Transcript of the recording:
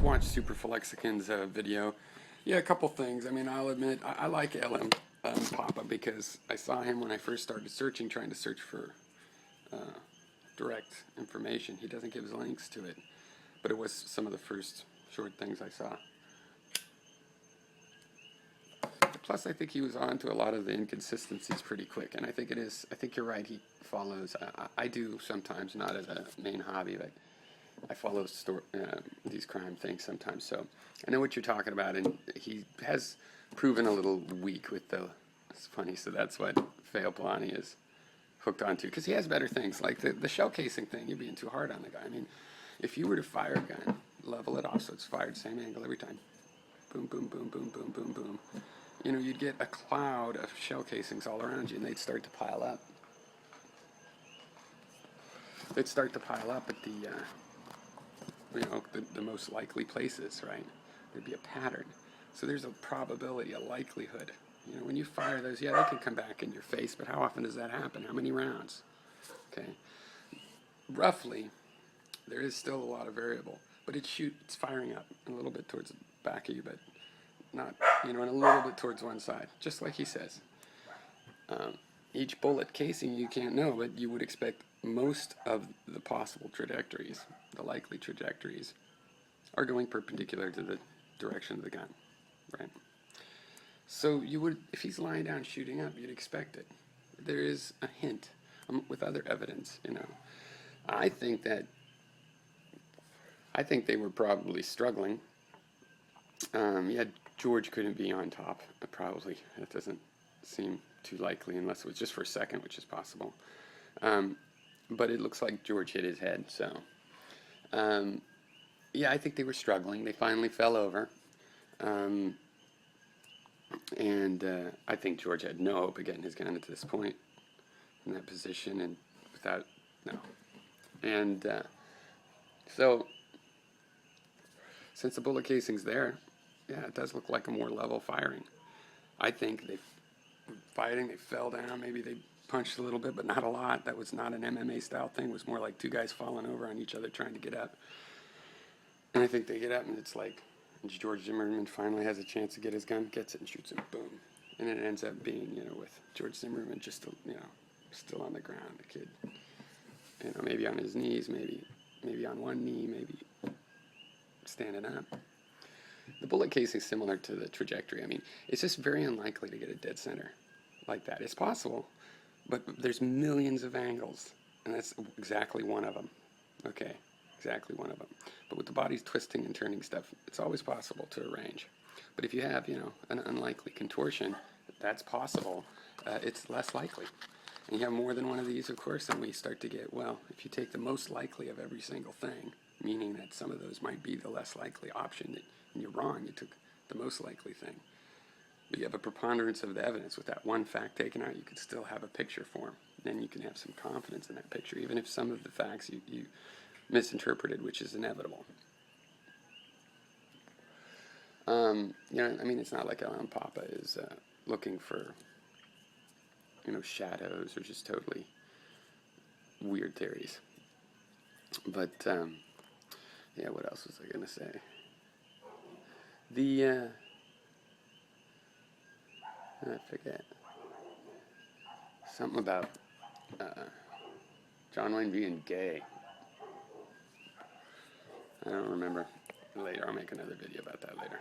watched Super Filexican's video. Yeah, a couple things. I mean, I'll admit, I like LM Papa because I saw him when I first started searching, trying to search for direct information. He doesn't give his links to it, but it was some of the first short things I saw. Plus, I think he was on to a lot of the inconsistencies pretty quick, and I think it is. I think you're right. He follows. I do sometimes, not as a main hobby, but I follow these crime things sometimes. So I know what you're talking about, and he has proven a little weak with the. It's funny. So that's what Fail Polani is hooked onto, because he has better things like the shell casing thing. You're being too hard on the guy. I mean, if you were to fire a gun, level it off so it's fired same angle every time. Boom, boom, boom, boom, boom, boom, boom. You know, you'd get a cloud of shell casings all around you, and they'd start to pile up. They'd start to pile up at the most likely places, right? There'd be a pattern. So there's a probability, a likelihood. You know, when you fire those, yeah, they can come back in your face, but how often does that happen? How many rounds? Okay. Roughly, there is still a lot of variable, but it's firing up a little bit towards the back of you, but not, and a little bit towards one side, just like he says. Each bullet casing you can't know, but you would expect most of the possible trajectories, the likely trajectories, are going perpendicular to the direction of the gun, right? So you would, if he's lying down shooting up, you'd expect it. There is a hint with other evidence, I think they were probably struggling. Yeah, George couldn't be on top, probably. That doesn't seem too likely unless it was just for a second, which is possible. But it looks like George hit his head, so. Yeah, I think they were struggling. They finally fell over. And I think George had no hope of getting his gun to this point in that position and without, no. And so, since the bullet casing's there, yeah, it does look like a more level firing. I think they fell down, maybe they punched a little bit, but not a lot. That was not an MMA style thing. It was more like two guys falling over on each other trying to get up. And I think they get up, and it's like George Zimmerman finally has a chance to get his gun, gets it and shoots him, boom. And it ends up being, with George Zimmerman just, still on the ground, the kid, maybe on his knees, maybe on one knee, maybe standing up. The bullet casing is similar to the trajectory. I mean, it's just very unlikely to get a dead center like that. It's possible, but there's millions of angles, and that's exactly one of them. Okay, exactly one of them. But with the body's twisting and turning stuff, it's always possible to arrange. But if you have, an unlikely contortion, that's possible. It's less likely. And you have more than one of these, of course, and we start to get, well, if you take the most likely of every single thing, meaning that some of those might be the less likely option, and you're wrong, you took the most likely thing. But you have a preponderance of the evidence. With that one fact taken out, you could still have a picture form. Then you can have some confidence in that picture, even if some of the facts you misinterpreted, which is inevitable. It's not like LM Papa is looking for, shadows or just totally weird theories. But, yeah, what else was I going to say? I forget. Something about John Wayne being gay. I don't remember. Later, I'll make another video about that later.